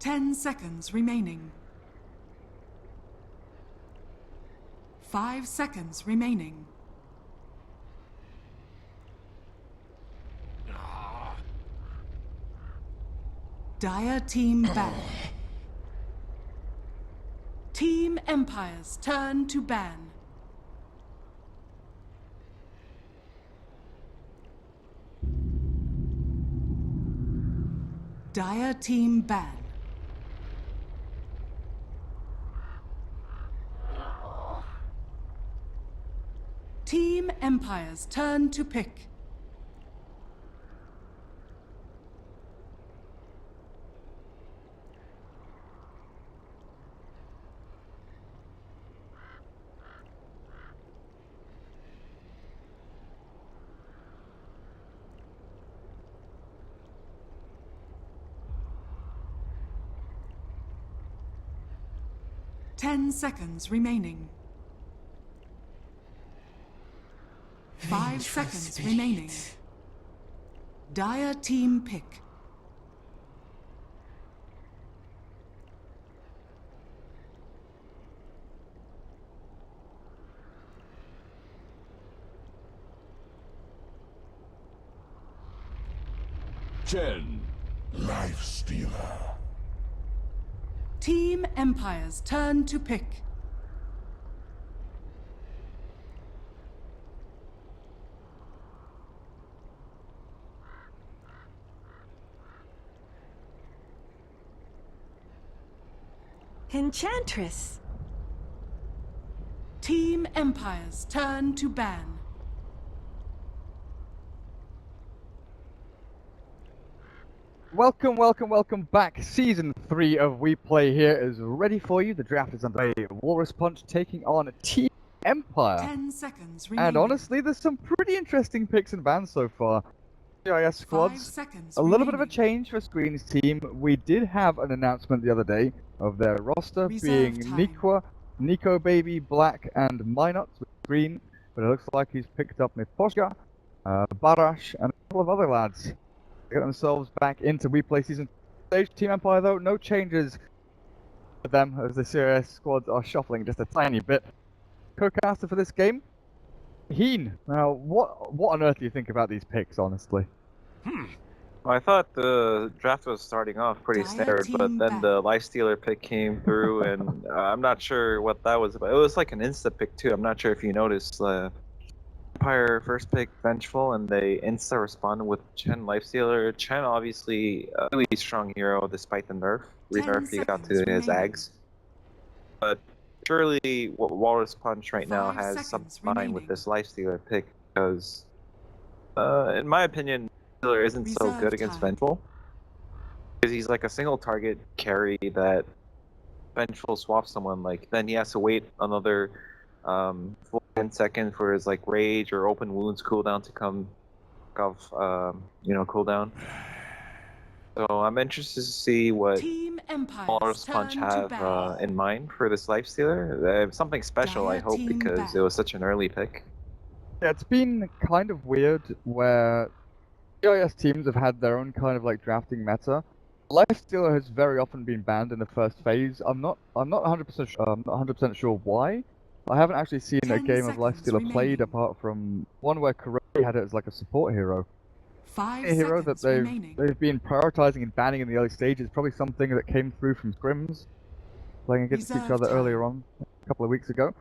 10 seconds remaining. 5 seconds remaining. Dire team ban. Team Empire's turn to ban. Dire team ban. Team Empire's turn to pick. Ten seconds remaining. 5 seconds remaining. Dire team pick. Chen, Life Stealer. Team Empire's turn to pick. Enchantress. Team Empire's turn to ban. Welcome back. Season 3 of WePlay here is ready for you. The draft is underway. Walrus Punch taking on Team Empire. 10 seconds remaining. And honestly, there's some pretty interesting picks and bans so far. CIS 5 squads, seconds a little bit of a remaining. change for Screen's team. We did have an announcement the other day of their roster Reserve being time. Nico Baby, Black, and Minots with green. But it looks like he's picked up Miposhka, Barash, and a couple of other lads. Get themselves back into WePlay Season Stage. Team Empire, though, no changes for them as the CIS squads are shuffling just a tiny bit. Co-caster for this game, Heen. Now, what on earth do you think about these picks, honestly? Well, I thought the draft was starting off pretty Dire standard, but team then back. the Lifestealer pick came through, and I'm not sure what that was about. It was like an insta pick too. I'm not sure if you noticed. Empire first pick Vengeful, and they insta responded with Chen Lifestealer. Chen obviously a really strong hero despite the nerf. 10 Renerf he got to seconds his remaining. Ags. But surely Walrus Punch right now 5 has some seconds mind with remaining. this Lifestealer pick because, in my opinion, Lifestealer isn't so Reserve good against time. Vengeful. Because he's like a single target carry that Vengeful swaps someone, like then he has to wait another full 10 seconds for his like rage or open wounds cooldown to come off cooldown. So I'm interested to see what Team Empire's Walrus Punch turn to have ban. in mind for this Lifestealer. Something special, I Dire hope, team because back. it was such an early pick. Yeah, it's been kind of weird where CIS teams have had their own kind of like drafting meta. Lifestealer has very often been banned in the first phase. I'm not 100% sure. I'm not 100% sure why. I haven't actually seen a 10 game of seconds Lifestealer played remaining. apart from one where Kuroi had it as like a support hero. 5 A hero that seconds remaining. they've been prioritizing and banning in the early stages. Probably something that came through from scrims, playing against each Reserve other time. earlier on a couple of weeks ago.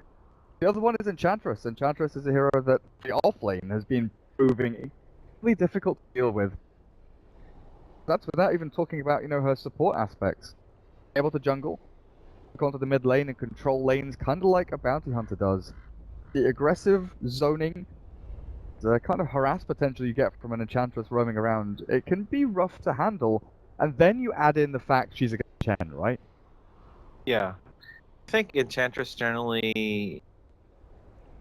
The other one is Enchantress. Enchantress is a hero that the offlane has been proving really difficult to deal with. That's without even talking about, her support aspects. Able to jungle, go onto the mid lane and control lanes, kind of like a bounty hunter does. The aggressive zoning, the kind of harass potential you get from an Enchantress roaming around, it can be rough to handle. And then you add in the fact she's a Chen, right? Yeah. I think Enchantress generally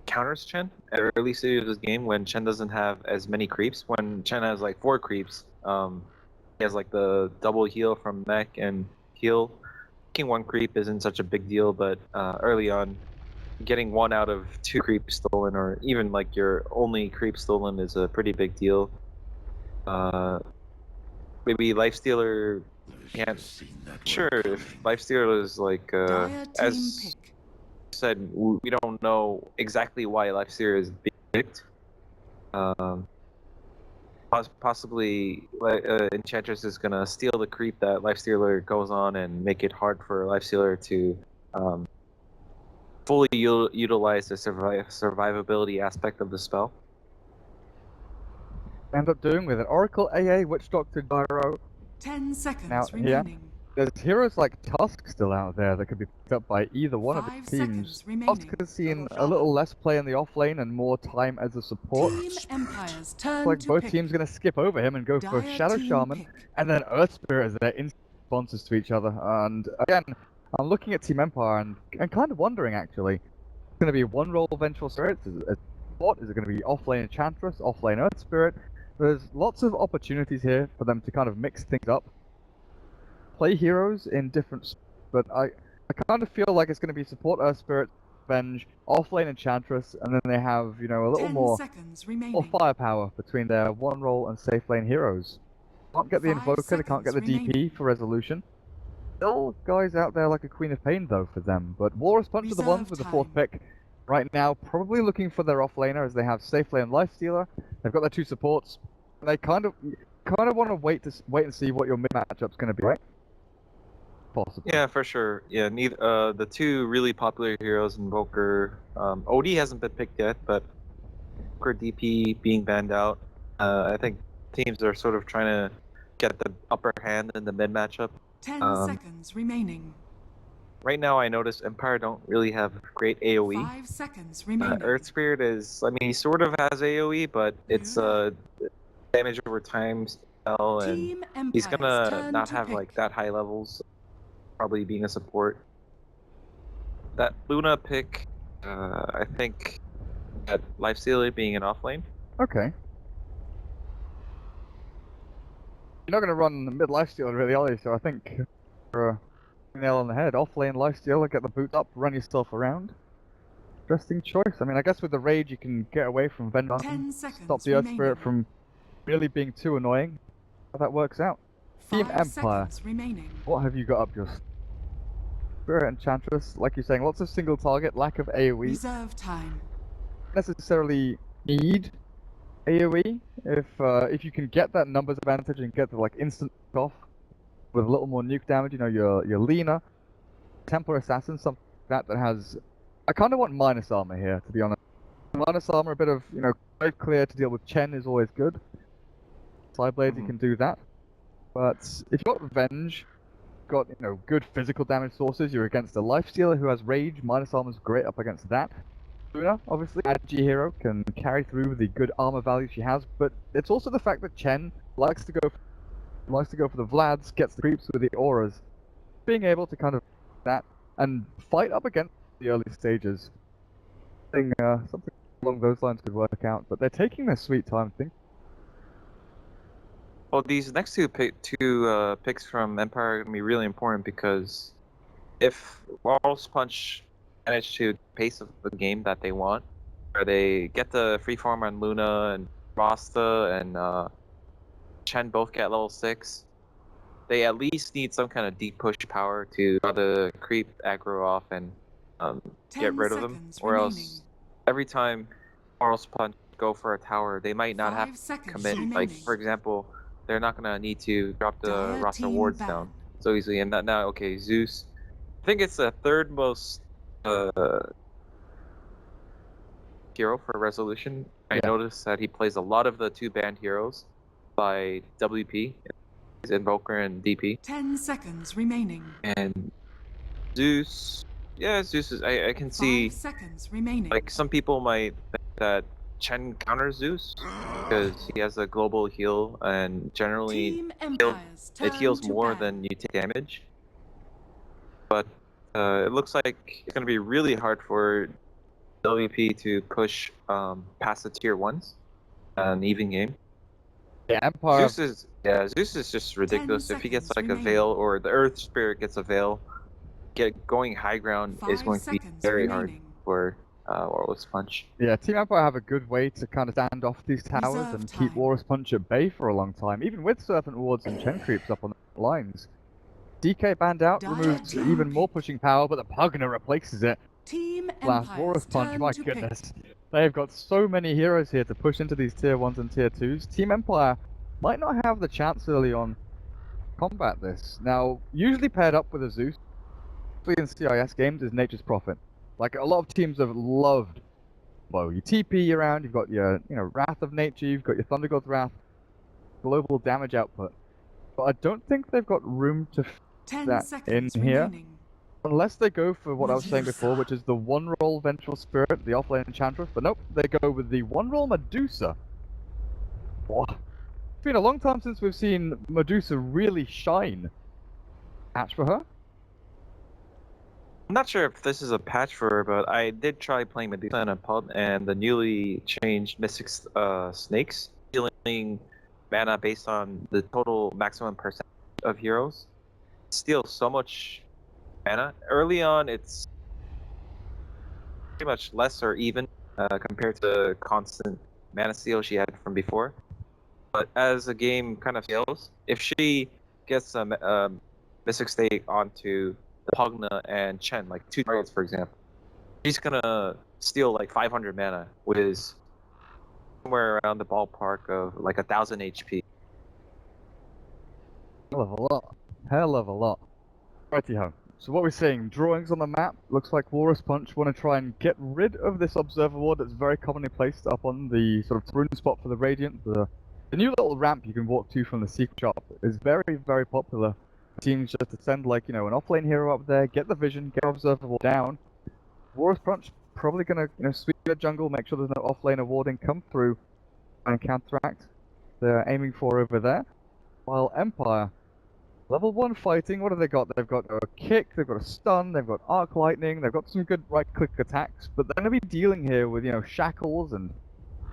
counters Chen at early stage of this game when Chen doesn't have as many creeps. When Chen has like 4 creeps, he has like the double heal from mech and heal. Taking 1 creep isn't such a big deal, but early on, getting 1 out of 2 creeps stolen, or even like your only creep stolen, is a pretty big deal. Maybe Lifestealer can't. Sure, if Lifesteal is like Dire team as pick. said, we don't know exactly why Lifesteal is being picked. Possibly, Enchantress is gonna steal the creep that Lifestealer goes on and make it hard for Lifestealer to fully utilize the survivability aspect of the spell. End up doing with it. Oracle, AA, Witch Doctor, Gyro. 10 seconds Now, here, remaining. there's heroes like Tusk still out there that could be picked up by either one of the 5 teams. seconds remaining. Tusk has seen a little less play in the offlane and more time as a support. Team Empire's turn It's like to both pick. teams going to skip over him and go for Dire Shadow team Shaman, pick. and then Earth Spirit as their instant responses to each other. And again, I'm looking at Team Empire and kind of wondering actually, it's going to be one roll Vengeful Spirits as a support? Is it going to be offlane Enchantress, offlane Earth Spirit? There's lots of opportunities here for them to kind of mix things up. Play heroes in different, but I kind of feel like it's going to be support Earth Spirit, Venge, offlane Enchantress, and then they have, you know, a little 10 more seconds remaining. or firepower between their one roll and safe lane heroes. Can't get the 5 Invoker, they can't get the seconds DP remaining. for resolution. Still guys out there like a Queen of Pain though for them, but Walrus Punch are the ones with the fourth pick. Right now, probably looking for their offlaner as they have safe lane Lifestealer. They've got their two supports. And they kind of want to wait and see what your mid matchup's going to be, right? Possibly. Yeah, for sure. Yeah, neither the two really popular heroes, Invoker, OD hasn't been picked yet, but Invoker DP being banned out. I think teams are sort of trying to get the upper hand in the mid matchup. 10 seconds remaining. Right now, I notice Empire don't really have great AOE. 5 seconds remaining. Earth Spirit is, I mean, he sort of has AOE, but it's damage over time spell, and Team he's Empire's gonna turn not to have pick. like that high levels. Probably being a support. That Luna pick, I think, that Lifestealer being an offlane. Okay. You're not going to run the mid Lifestealer really, are you? So I think you're nail on the head. Offlane Lifestealer, get the boot up, run yourself around. Interesting choice. I mean, I guess with the Rage you can get away from Vendor, 10 seconds stop the Earth remaining. Spirit from really being too annoying. How that works out. Team 5 Empire, seconds remaining. what have you got up your Spirit Enchantress? Like you're saying, lots of single target, lack of AoE. Reserve time. Necessarily need AoE if you can get that numbers advantage and get the like instant off with a little more nuke damage. You know, your Lena, Templar Assassin, something like that has. I kind of want minus armor here, to be honest. Minus armor, a bit of wave clear to deal with Chen is always good. Sideblades, you can do that. But if you've got Revenge, got good physical damage sources, you're against a Lifestealer who has Rage. Minus armor's great up against that. Luna, obviously, Agi hero, can carry through with the good armor value she has, but it's also the fact that Chen likes to go for the Vlads, gets the creeps with the auras. Being able to kind of that and fight up against the early stages. Something along those lines could work out, but they're taking their sweet time, I think. Well, these next two picks from Empire are going to be really important because if Walrus Punch manage to pace of the game that they want, where they get the freeform on Luna and Rasta and Chen both get level 6, they at least need some kind of deep push power to try to creep aggro off and get rid of them, or else every time Walrus Punch go for a tower, they might not have to commit. Like, for example, they're not going to need to drop the roster wards down so easily. And now, okay, Zeus, I think it's the third most hero for resolution. I noticed that he plays a lot of the two banned heroes by WP, his Invoker and DP. 10 seconds remaining. And Zeus, Zeus is, I can see, 5 seconds remaining. like, some people might think that Chen counters Zeus because he has a global heal, and generally it heals more than you take damage. But it looks like it's going to be really hard for WP to push past the tier 1s an even game. Yeah, Empire. Zeus is just ridiculous. If he gets like a Veil, or the Earth Spirit gets a Veil, going high ground is going to be very hard for Walrus Punch. Yeah, Team Empire have a good way to kind of stand off these towers and keep Walrus Punch at bay for a long time, even with Serpent Wards and Chen creeps up on the lines. DK banned out, Dire removes team even more pick. pushing power, but the Pugna replaces it. Team Blast, Empire's Walrus Punch, turn my to goodness. They've got so many heroes here to push into these tier 1s and tier 2s. Team Empire might not have the chance early on to combat this. Now, usually paired up with a Zeus, in CIS games, is Nature's Prophet. Like, a lot of teams have loved Bo. You TP around, you've got your, Wrath of Nature, you've got your Thunder God's Wrath, global damage output. But I don't think they've got room to fit 10 that in seconds here. remaining. Unless they go for what I was saying before, which is the one-roll Vengeful Spirit, the offlane Enchantress, but nope, they go with the one-roll Medusa. What? It's been a long time since we've seen Medusa really shine. Patch for her? I'm not sure if this is a patch for her, but I did try playing Medusa in a pub, and the newly changed Mystic Snakes, dealing mana based on the total maximum percent of heroes, steals so much mana. Early on, it's pretty much less or even compared to constant mana steal she had from before. But as the game kind of scales, if she gets a Mystic Snake onto the Pugna and Chen, like 2 targets for example, she's gonna steal like 500 mana, which is somewhere around the ballpark of like 1,000 HP. Hell of a lot. Hell of a lot. Righty-ho. So what we're seeing, drawings on the map, looks like Walrus Punch want to try and get rid of this Observer Ward that's very commonly placed up on the sort of rune spot for the Radiant. The new little ramp you can walk to from the Secret Shop is very, very popular. Teams just to send like, an offlane hero up there, get the vision, get Observer Ward down. Walrus Punch probably gonna, sweep the jungle, make sure there's no offlane warding, come through and counteract they're aiming for over there. While Empire, level 1 fighting, what have they got? They've got a kick, they've got a stun, they've got arc lightning, they've got some good right-click attacks, but they're going to be dealing here with, shackles and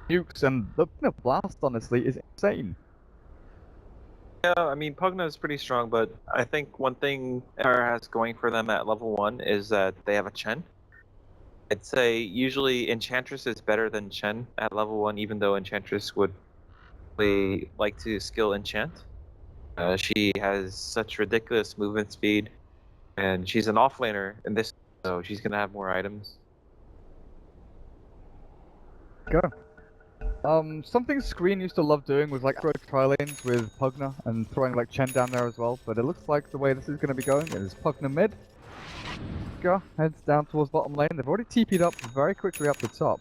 nukes, and the blast, honestly, is insane. Yeah, I mean, Pugna is pretty strong, but I think one thing Empire has going for them at level 1 is that they have a Chen. I'd say usually Enchantress is better than Chen at level 1, even though Enchantress would really like to skill enchant. She has such ridiculous movement speed, and she's an offlaner in this, so she's gonna have more items. Go. Something Screen used to love doing was like throw tri-lanes with Pugna and throwing like Chen down there as well, but it looks like the way this is going to be going is Pugna mid. Go, heads down towards bottom lane. They've already TP'd up very quickly up the top.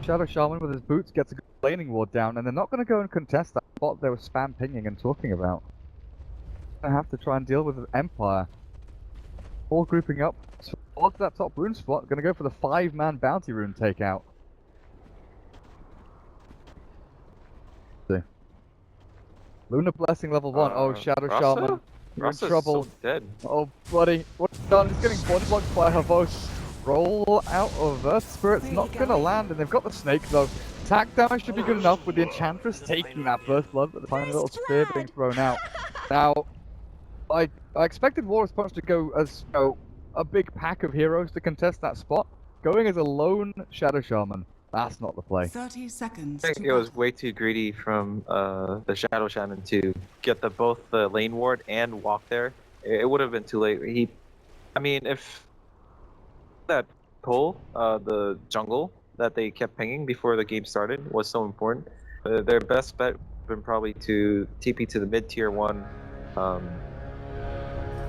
Shadow Shaman with his boots gets a good laning ward down, and they're not going to go and contest that spot they were spam pinging and talking about. They have to try and deal with Empire. All grouping up towards that top rune spot, going to go for the 5-man bounty rune takeout. Lunar Blessing level 1. Oh, Shadow Shaman. You're in trouble. So dead. Oh, buddy. What's done? He's getting body blocked by Havos. Roll out of Earth Spirit's not going to land, and they've got the snake though. Attack damage should be good enough with the Enchantress taking that first blood, but the tiny little spear being thrown out. Now, I expected Walrus Punch to go as a big pack of heroes to contest that spot. Going as a lone Shadow Shaman, that's not the play. 30 seconds. I think it was way too greedy from the Shadow Shaman to get both the lane ward and walk there. It would have been too late. I mean, if that pull, the jungle that they kept pinging before the game started was so important, their best bet would have been probably to TP to the mid tier 1.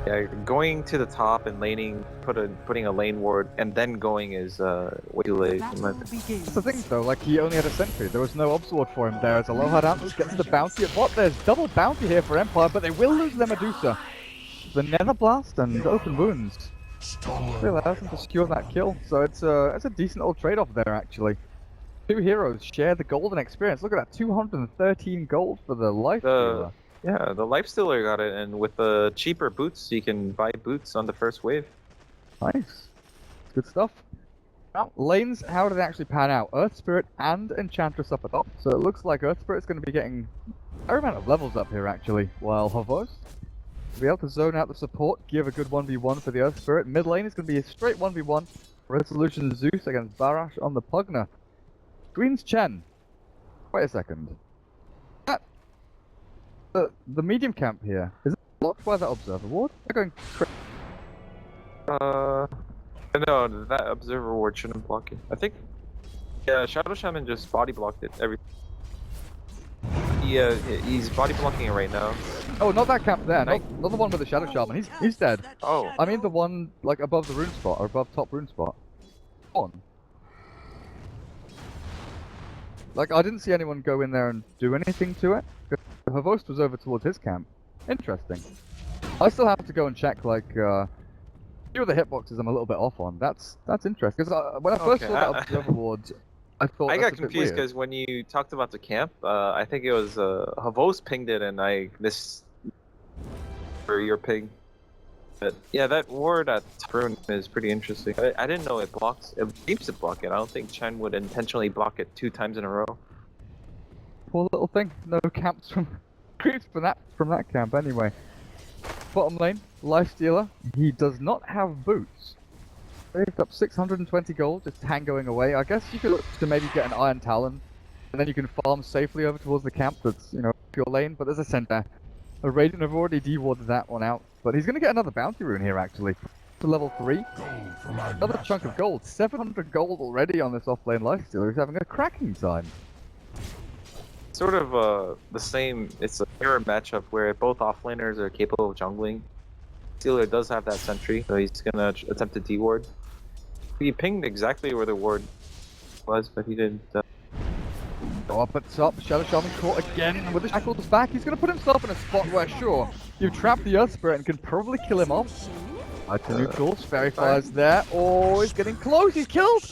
Yeah, going to the top and laning, putting a lane ward, and then going is way too late. That's the thing though, like he only had a sentry, there was no obs ward for him there as Aloha Dantos gets the bounty at bot. There's double bounty here for Empire, but they will lose their Medusa. The Nether Blast and Open Wounds really allows them to secure that kill, so it's a decent old trade-off there actually. Two heroes share the golden experience. Look at that, 213 gold for the life stealer. Yeah, the Lifestealer got it, and with the cheaper boots, you can buy boots on the first wave. Nice. Good stuff. Now, lanes, how did it actually pan out? Earth Spirit and Enchantress up at top, so it looks like Earth Spirit's going to be getting a fair amount of levels up here actually, while Havos will be able to zone out the support, give a good 1v1 for the Earth Spirit. Mid lane is going to be a straight 1v1. Resolution Zeus against Barash on the Pugna. Green's Chen. Wait a second. The medium camp here, is it blocked by that observer ward? They're going crazy. No, that observer ward shouldn't block it. I think, yeah, Shadow Shaman just body blocked it. Yeah, he's body blocking it right now. Oh, not that camp there. Not the one with the Shadow Shaman. He's dead. Oh. I mean the one like above the rune spot or above top rune spot. On. Like I didn't see anyone go in there and do anything to it. Her host was over towards his camp. Interesting. I still have to go and check like a few of the hitboxes I'm a little bit off on. That's interesting because when I first saw that observer ward, I thought I that's got a bit confused weird. because when you talked about the camp, I think it was Havos pinged it and I missed for your ping. But yeah, that ward at Rune is pretty interesting. I didn't know it blocks. It seems to block it. I don't think Chen would intentionally block it 2 times in a row. Poor little thing. No camps from creeps from that camp anyway. Bottom lane, Lifestealer. He does not have boots. Saved up 620 gold, just tangoing away. I guess you could look to maybe get an Iron Talon, and then you can farm safely over towards the camp that's, you know, pure lane, but there's a center. A Radiant have already dewarded that one out, but he's going to get another bounty rune here actually. To level 3. Another chunk of gold. 700 gold already on this offlane Lifestealer. He's having a cracking time. Sort of the same, it's a mirror matchup where both offlaners are capable of jungling. Stealer does have that sentry, so he's gonna attempt to deward. He pinged exactly where the ward was, but he didn't. Go up at top, Shadow Shaman caught again with the shackles back. He's going to put himself in a spot where, sure, you've trapped the Earth Spirit and can probably kill him off. To neutrals, Fairy Fire's there. Oh, he's getting close. He's killed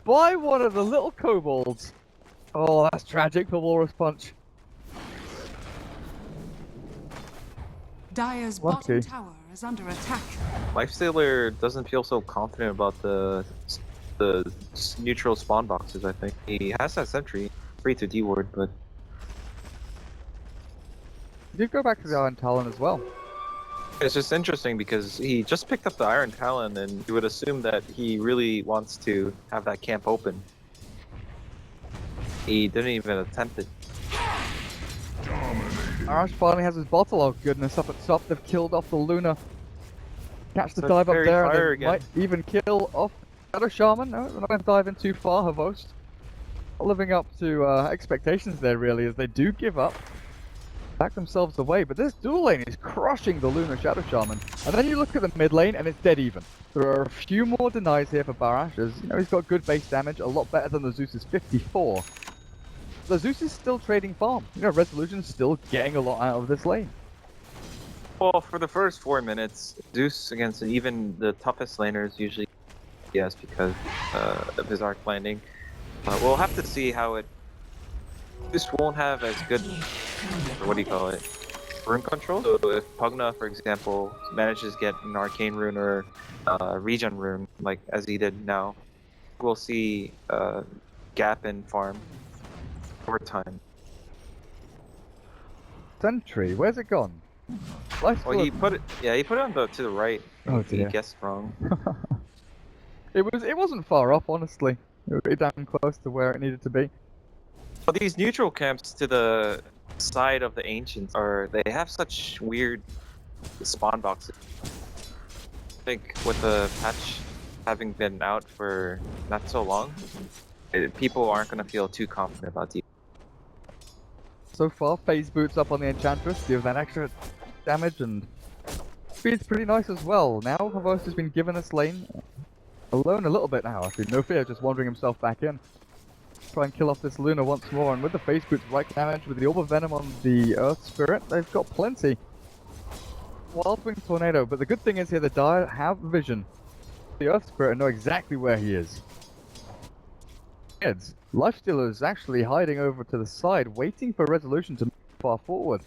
by one of the little kobolds. Oh, that's tragic for Walrus Punch. Dire's Lucky. bottom tower is under attack. Lifestealer doesn't feel so confident about the neutral spawn boxes, I think. He has that sentry, free to deward, but... You did go back to the Iron Talon as well. It's just interesting because he just picked up the Iron Talon and you would assume that he really wants to have that camp open. He didn't even attempt it. Arash finally has his bottle. Oh goodness, up at top they've killed off the Luna. Catch the So dive up Fairy there Fire and they again. might even kill off Shadow Shaman. No, we're not going to dive in too far, Havost. Not living up to expectations there really, as they do give up. Back themselves away, but this dual lane is crushing the Luna Shadow Shaman. And then you look at the mid lane and it's dead even. There are a few more denies here for Barash, as you know he's got good base damage, a lot better than the Zeus's 54. The Zeus is still trading farm. You know, Resolution's still getting a lot out of this lane. Well, for the first 4 minutes, Zeus against even the toughest laners usually yes because of his arc landing. We'll have to see how it... Zeus won't have as good, what do you call it, rune control. So if Pugna, for example, manages to get an arcane rune or regen rune, like as he did now, we'll see gap in farm over time. Sentry, where's it gone? Lifestealer... Well, he put it, yeah, he put it on to the right. Oh He dear. guessed wrong. It wasn't far off, honestly. It was pretty damn close to where it needed to be. But these neutral camps to the side of the ancients they have such weird spawn boxes. I think with the patch having been out for not so long, people aren't going to feel too confident about it. So far, phase boots up on the Enchantress, give that extra damage, and speed's pretty nice as well. Now, Havos has been given this lane alone a little bit now, actually. No fear, just wandering himself back in. Try and kill off this Luna once more, and with the phase boots right damage, with the Orb of Venom on the Earth Spirit, they've got plenty. Wildwing Tornado, but the good thing is here, the Dire have vision. The Earth Spirit know exactly where he is. Heads. Lifestealer is actually hiding over to the side, waiting for Resolution to move far forward.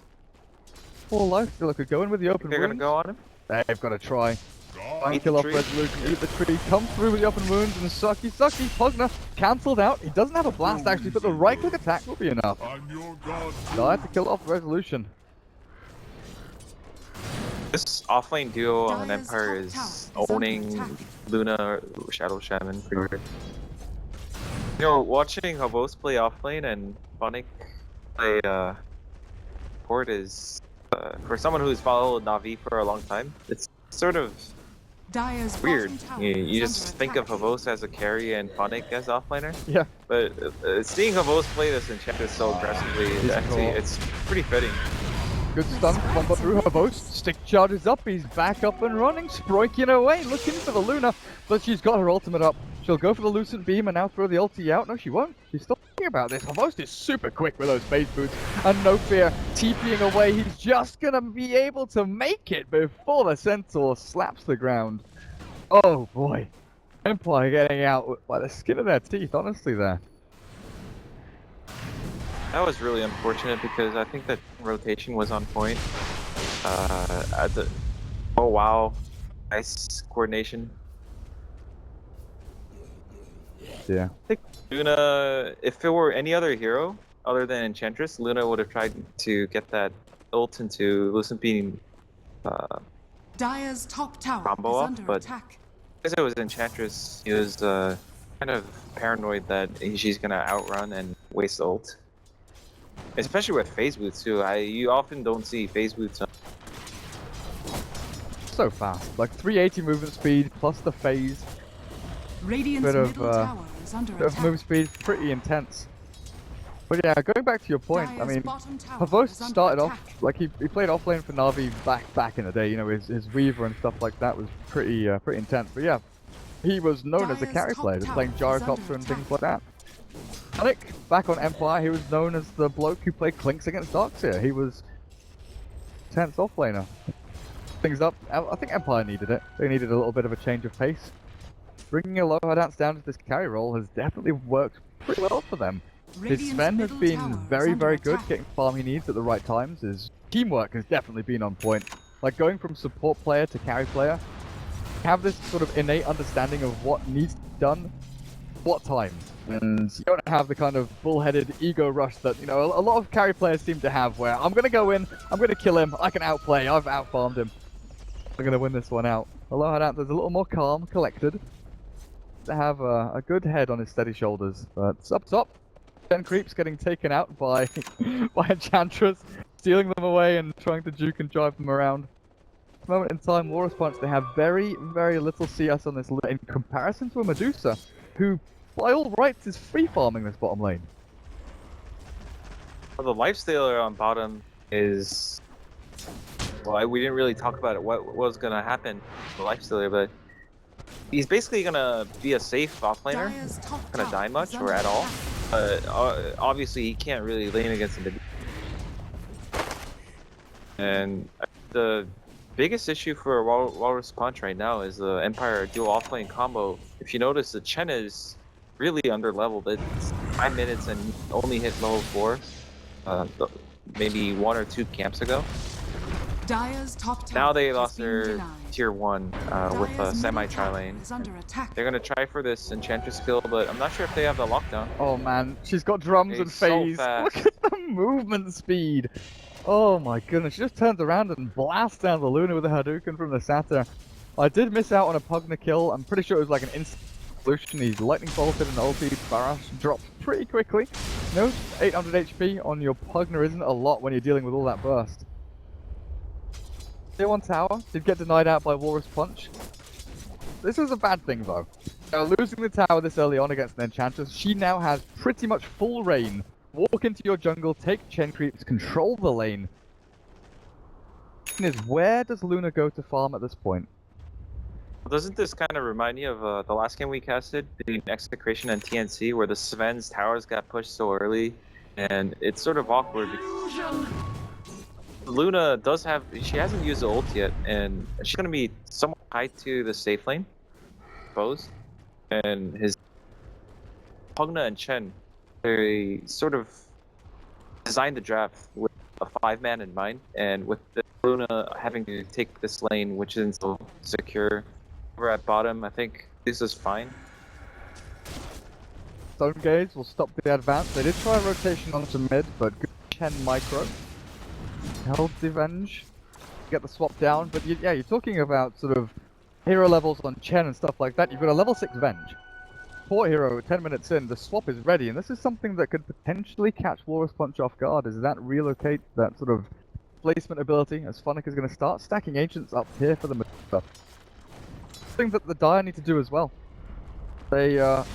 Poor Lifestealer could go in with the open They're going to wounds. go on him? They've got to try. Try and Eat kill the off tree. Resolution, eat the tree, come through with the open wounds, and sucky, Pugna cancelled out. He doesn't have a blast actually, but the right click attack will be enough. I'm your god. Dire to kill off Resolution. This offlane duo on Dire's Empire top tower is is under owning attack. Luna or Shadow Shaman pretty hard. You know, watching Havos play offlane and Phonic play port is For someone who's followed Na'Vi for a long time, it's sort of Dire's weird. bottom tower You is just under think of attack. Havos as a carry and Ponic as offlaner, Yeah. but seeing Havos play this Enchantress so aggressively is actually it's pretty fitting. Good stun, combo through her boast. Stick charges up, he's back up and running, sproiking away, looking for the Luna, but she's got her ultimate up. She'll go for the Lucent Beam and now throw the ulti out. No, she won't. She's still thinking about this. Her boast is super quick with those phase boots, and no fear, TPing away. He's just gonna be able to make it before the Centaur slaps the ground. Oh boy. Empire getting out by the skin of their teeth, honestly, there. That was really unfortunate because I think that rotation was on point. Oh wow, nice coordination. Yeah. I think Luna, if it were any other hero other than Enchantress, Luna would have tried to get that ult into Lucent Beam Dire's top tower combo is off, under but attack. because it was Enchantress, he was kind of paranoid that she's gonna outrun and waste ult. Especially with phase boots too. You often don't see phase boots. So fast. Like 380 movement speed plus the phase. Radiant's Bit of, middle tower is under Bit of attack. move speed, pretty intense. But yeah, going back to your point, I Dire's mean, bottom tower Havos is under started attack. off like he played offlane for Na'Vi back in the day. You know, his Weaver and stuff like that was pretty intense. But yeah, he was known as a Dire's carry top player, just tower playing is gyrocopter under and things attack. like that. Alec, back on Empire, he was known as the bloke who played Clinks against Darkseer. He was intense offlaner. Things up. I think Empire needed it. They needed a little bit of a change of pace. Bringing a low dance down to this carry role has definitely worked pretty well for them. His Radiant's Sven has middle been tower is very under good attack. getting farm he needs at the right times. His teamwork has definitely been on point. Like going from support player to carry player, have this sort of innate understanding of what needs to be done, what time. And you don't have the kind of bullheaded ego rush that, you know, a lot of carry players seem to have where I'm gonna go in, I'm gonna kill him, I can outplay, I've outfarmed him. I'm gonna win this one out. Aloha there's a little more calm, collected. To have a good head on his steady shoulders. But up top, 10 creeps getting taken out by by Enchantress, stealing them away and trying to juke and drive them around. At this moment in time, Walrus Punch, they have very little CS on this in comparison to a Medusa, who by all rights is free farming this bottom lane. Well, the lifestealer on bottom is. Well, we didn't really talk about it. What was gonna happen? The lifestealer, but he's basically gonna be a safe offlaner. Dire's top Not gonna tower die is much under or at all. attack. Obviously, he can't really lane against the mid. And the biggest issue for Walrus Punch right now is the Empire dual offlane combo. If you notice, the Chen is really underleveled. It's 5 minutes and only hit level 4. Maybe 1 or 2 camps ago. Dire's top tower Now they has lost been their denied. tier 1 with a Dire's semi middle tri tower lane. is under attack. They're gonna try for this Enchantress kill, but I'm not sure if they have the lockdown. Oh man, she's got drums and He's so phase. fast. Look at the movement speed. Oh my goodness, she just turns around and blasts down the Luna with a Hadouken from the Satyr. I did miss out on a Pugna kill. I'm pretty sure it was like an instant solution. He's lightning bolted and ulti. Barras drops pretty quickly. No, 800 HP on your Pugna isn't a lot when you're dealing with all that burst. Tier 1 tower did get denied out by Walrus Punch. This is a bad thing though. Losing the tower this early on against an Enchantress, she now has pretty much full reign. Walk into your jungle, take Chen creeps, control the lane. Is where does Luna go to farm at this point? Doesn't this kind of remind you of the last game we casted between Execration and TNC, where the Sven's towers got pushed so early, and it's sort of awkward. Luna does have, she hasn't used the ult yet, and she's gonna be somewhat tied to the safe lane, I suppose. And his Pugna and Chen, they sort of designed the draft with a 5-man in mind, and with the Luna having to take this lane, which isn't so secure. Over at bottom, I think this is fine. Stone Gaze will stop the advance. They did try a rotation onto mid, but good Chen micro. Held the Venge. Get the swap down, but yeah, you're talking about sort of hero levels on Chen and stuff like that. You've got a level 6 Venge. Support hero 10 minutes in, the swap is ready, and this is something that could potentially catch Walrus Punch off guard, is that relocate that sort of placement ability as Phonic is going to start stacking Ancients up here for the Medusa. Thing that the Dire need to do as well. They, oh,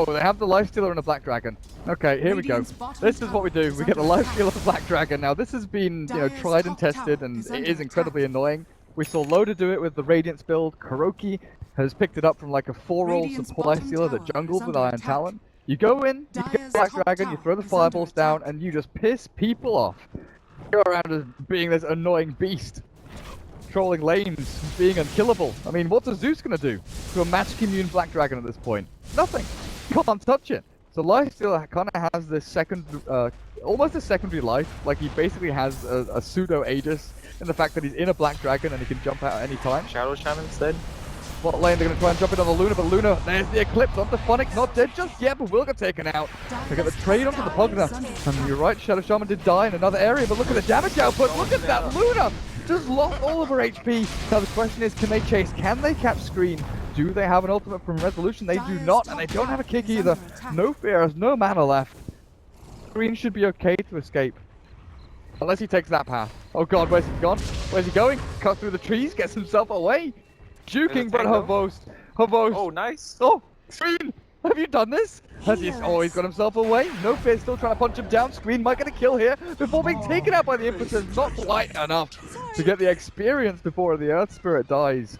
they have the Lifestealer and a Black Dragon. Okay, here we go. This is what we do. We get the Lifestealer and the Black Dragon. Now, this has been, you know, tried and tested, and it is incredibly annoying. We saw Loda do it with the Radiance build. Kuroki has picked it up from like a 4-roll supply stealer that jungled with Iron Talon. You go in, you get the Black Dragon, you throw the fireballs down, and you just piss people off. You go around as being this annoying beast. Controlling lanes, being unkillable. I mean, what's a Zeus gonna do to a magic immune Black Dragon at this point? Nothing. You can't touch it. So Lifestealer kind of has this second, almost a secondary life. Like he basically has a pseudo Aegis in the fact that he's in a Black Dragon and he can jump out at any time. Shadow Shaman instead. Bot lane, they're gonna try and jump it on the Luna, but Luna, there's the Eclipse onto Phonic, not dead just yet, but will get taken out. They get the trade onto the Pugna. And you're right, Shadow Shaman did die in another area, but look at the damage output. Look at that Luna! Just lost all of her HP. Now the question is, can they chase? Can they catch Screen? Do they have an ultimate from Resolution? They do not, and they don't have a kick either. No fear, has no mana left. Screen should be okay to escape. Unless he takes that path. Oh god, where's he gone? Where's he going? Cut through the trees, gets himself away. Juking, but Havos. Oh, nice. Oh, Screen! Have you done this? Has he always got himself away? No fear, still trying to punch him down. Screen might get a kill here before being taken out by the Impetus. Not quite enough to get the experience before the Earth Spirit dies.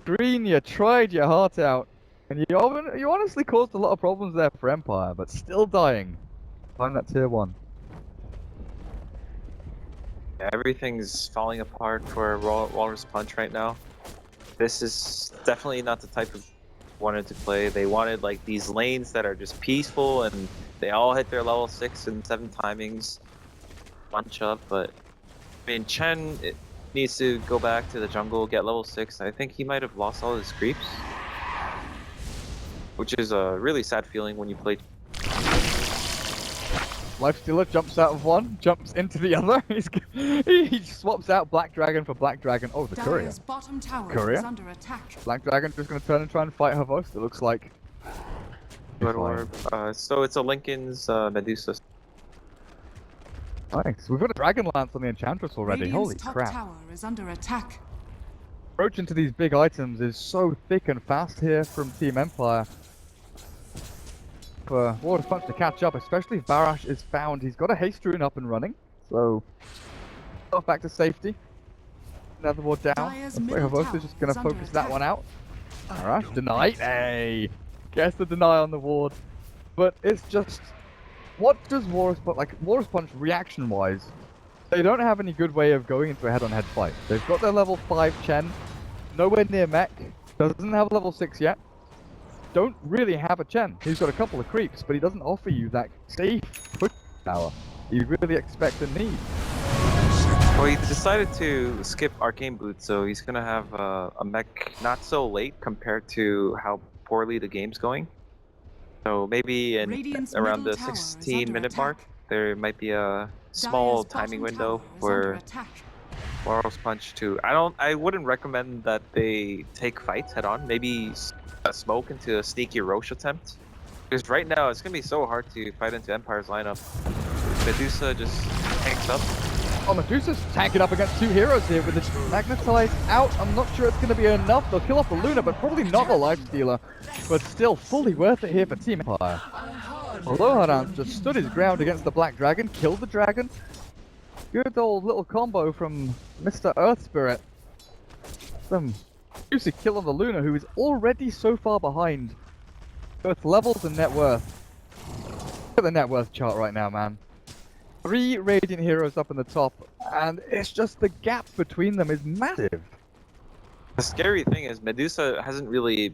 Screen, you tried your heart out. And you honestly caused a lot of problems there for Empire, but still dying. Find that tier 1. Yeah, everything's falling apart for Walrus Punch right now. This is definitely not the type of wanted to play. They wanted like these lanes that are just peaceful and they all hit their level 6 and 7 timings. Bunch up, but I mean Chen needs to go back to the jungle, get level 6. I think he might have lost all his creeps, which is a really sad feeling when you play. Lifestealer jumps out of one, jumps into the other. He swaps out Black Dragon for Black Dragon. Oh, the Courier. Courier? Black Dragon just going to turn and try and fight Havos, it looks like. Good orb. So it's a Lincoln's Medusa. Nice. We've got a Dragon Lance on the Enchantress already. Holy crap. Tower is under attack. Approach into these big items is so thick and fast here from Team Empire. For Walrus Punch to catch up, especially if Barash is found. He's got a haste rune up and running, so back to safety. Another ward down. Looks like Havos is just going to focus that one out. Barash denied. Hey, gets the deny on the ward, but it's just what does Walrus Punch reaction-wise? They don't have any good way of going into a head-on-head fight. They've got their level 5 Chen, nowhere near mech, doesn't have level 6 yet. Don't really have a Chen. He's got a couple of creeps, but he doesn't offer you that safe push power you really expect and need. Well, he decided to skip Arcane Boots, so he's gonna have a mech not so late compared to how poorly the game's going. So maybe around the 16-minute mark, there might be a small timing window for Walrus Punch to. I wouldn't recommend that they take fights head on. Maybe a smoke into a sneaky Roche attempt. Because right now it's gonna be so hard to fight into Empire's lineup. Medusa just tanks up. Oh, Medusa's tanking up against 2 heroes here with the Magnetize out. I'm not sure it's going to be enough. They'll kill off the Luna, but probably not the Lifestealer. But still fully worth it here for Team Empire. Loharan just stood his ground against the Black Dragon, killed the dragon. Good old little combo from Mr. Earth Spirit. Some juicy kill on the Luna, who is already so far behind both levels and net worth. Look at the net worth chart right now, man. 3 Radiant heroes up in the top, and it's just the gap between them is massive. The scary thing is Medusa hasn't really...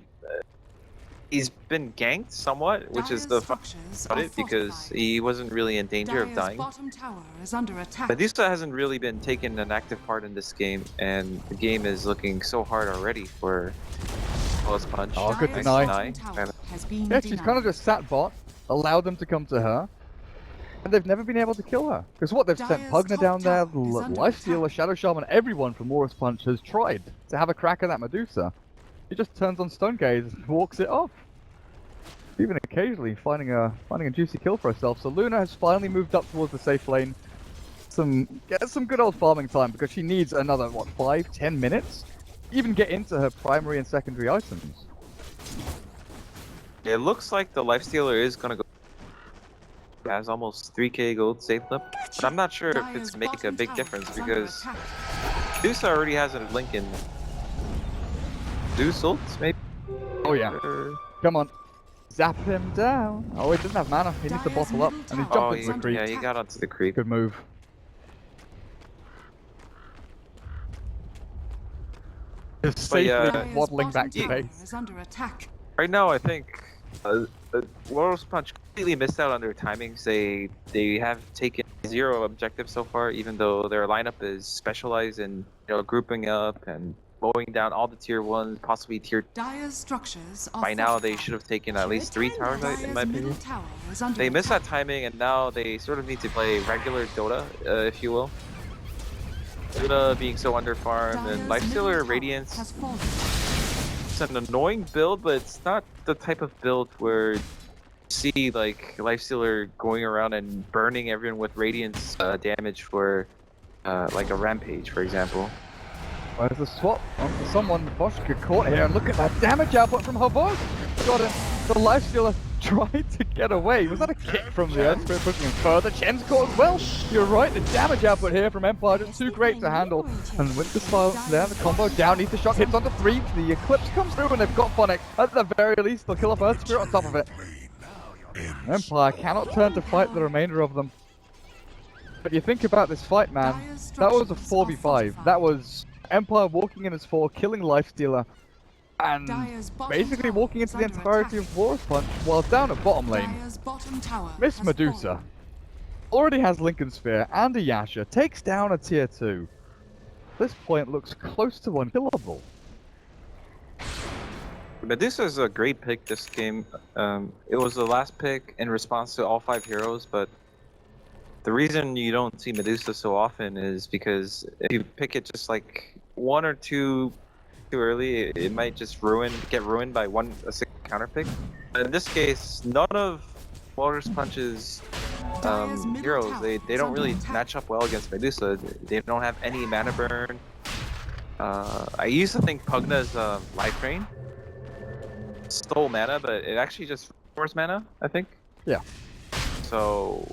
he's been ganked somewhat, which is the fun about it, because he wasn't really in danger of dying. Medusa hasn't really been taking an active part in this game, and the game is looking so hard already for Walrus Punch. Oh, good deny. Yeah, she's kind of just sat bot, allowed them to come to her. And they've never been able to kill her. Because what, they've sent Pugna down there, Lifestealer, Shadow Shaman, everyone from Walrus Punch has tried to have a crack at that Medusa. He just turns on Stone Gaze and walks it off. Even occasionally finding a juicy kill for herself. So Luna has finally moved up towards the safe lane. get some good old farming time because she needs another what 5-10 minutes, even get into her primary and secondary items. It looks like the lifestealer is gonna go. Has almost 3k gold saved up, but I'm not sure if it's make a big difference because Medusa already has a Lincoln. Zeus ults, maybe? Oh yeah. Come on. Zap him down. Oh, he doesn't have mana. He needs to bottle up. And he's jumping to the creep. Yeah, he got onto the creep. Good move. Just safely waddling back to base. Right now, I think Walrus Punch completely missed out on their timings. They have taken 0 objectives so far, even though their lineup is specialized in grouping up and mowing down all the tier 1s, possibly tier 2. By now, they should have taken at least 3 towers, in my opinion. They missed that timing, and now they sort of need to play regular Dota, if you will. Dota being so underfarmed, and Lifestealer Radiance. It's an annoying build, but it's not the type of build where you see like Lifestealer going around and burning everyone with Radiance damage for like a Rampage, for example. There's a swap onto someone. Bosch get caught here, and look at that damage output from Havok. Got him. The Lifestealer tried to get away. Was that a kick from the Earth Spirit pushing him further? Chen's caught as well. You're right, the damage output here from Empire just too great to handle. And with the silence there, the combo down, needs the shock, hits onto 3. The Eclipse comes through, and they've got Phonic. At the very least, they'll kill off Earth Spirit on top of it. Empire cannot turn to fight the remainder of them. But you think about this fight, man. That was a 4v5. That was Empire walking in as 4, killing Lifestealer, and basically walking into the entirety of Walrus Punch while down at bottom lane. Miss Medusa already has Lincoln Sphere and a Yasha, takes down a tier 2. This point looks close to unkillable. Medusa is a great pick this game. It was the last pick in response to all 5 heroes, but the reason you don't see Medusa so often is because if you pick it just like 1 or 2 too early, it might just get ruined by a single counter pick. But in this case, none of Walrus Punch's heroes, they don't really match up well against Medusa. They don't have any mana burn. I used to think Pugna's Life Rain stole mana, but it actually just restores mana, I think. Yeah. So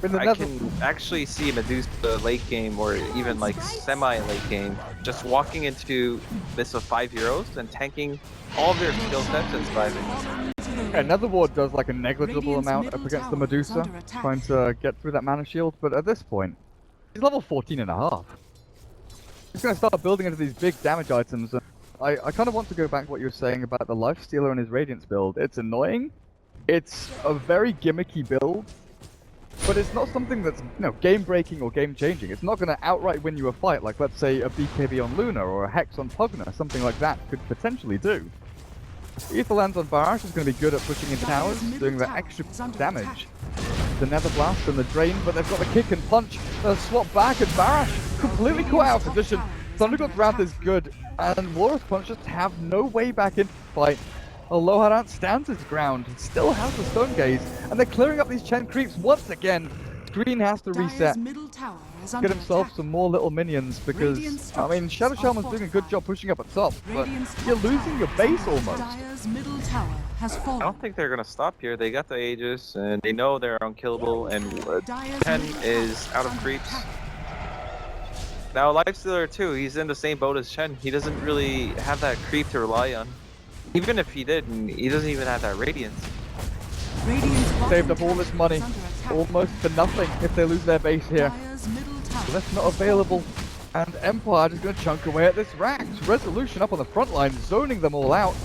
I can actually see Medusa late game, or even like semi-late game, just walking into this of 5 heroes and tanking all of their skill sets and surviving. Yeah, Netherward does like a negligible amount up against the Medusa, trying to get through that mana shield, but at this point, he's level 14.5. He's going to start building into these big damage items. I kind of want to go back to what you were saying about the Lifestealer and his Radiance build. It's annoying. It's a very gimmicky build. But it's not something that's, game-breaking or game-changing. It's not going to outright win you a fight, like, let's say, a BKB on Luna or a Hex on Pugna. Something like that could potentially do. Aetherlands on Barash is going to be good at pushing in towers, doing that extra damage. The Nether Blast and the Drain, but they've got the kick and punch. They'll swap back, and Barash completely caught out of position. Thundergod's Wrath is good, and Walrus Punch just have no way back in the fight. Aloharan stands his ground, he still has the Stone Gaze, and they're clearing up these Chen creeps once again. Green has to reset, get himself some more little minions, because, I mean, Shadow Shaman's doing a good job pushing up at top, but you're losing your base almost. I don't think they're gonna stop here. They got the Aegis, and they know they're unkillable, and Chen is out of creeps. Now Lifestealer too, he's in the same boat as Chen. He doesn't really have that creep to rely on. Even if he did, he doesn't even have that Radiance. Saved up all this money, almost for nothing if they lose their base here. So that's not available, and Empire just going to chunk away at this Rax. Resolution up on the front line, zoning them all out.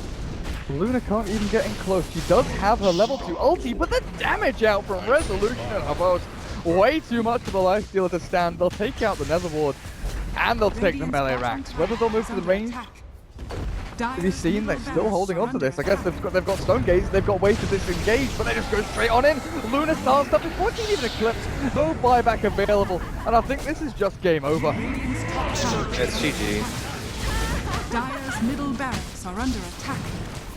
Luna can't even get in close. She does have her level 2 ulti, but the damage out from Resolution and Havos, way too much for the Lifestealer to stand. They'll take out the Nether Ward, and they'll take the melee Rax. Whether they'll move to the range, to be seen. They're still holding on to this. I guess they've got Stone Gaze, they've got ways to disengage, but they just go straight on in. Luna starts up before she even eclipse. No buyback available, and I think this is just game over. It's GG. Dire's middle barracks are under attack.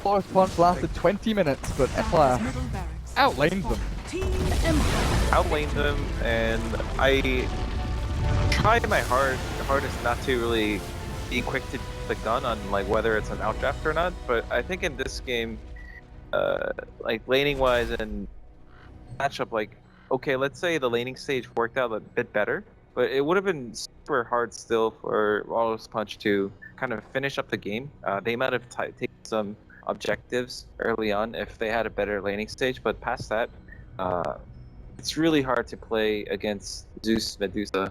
Walrus Punch lasted 20 minutes, but Empire outlaned them. Team Empire. Outlaned them, and I probably my hardest not to really be quick to the gun on like whether it's an outdraft or not. But I think in this game, like laning wise and matchup, like okay, let's say the laning stage worked out a bit better, but it would have been super hard still for Walrus Punch to kind of finish up the game. They might have taken some objectives early on if they had a better laning stage, but past that, it's really hard to play against Zeus Medusa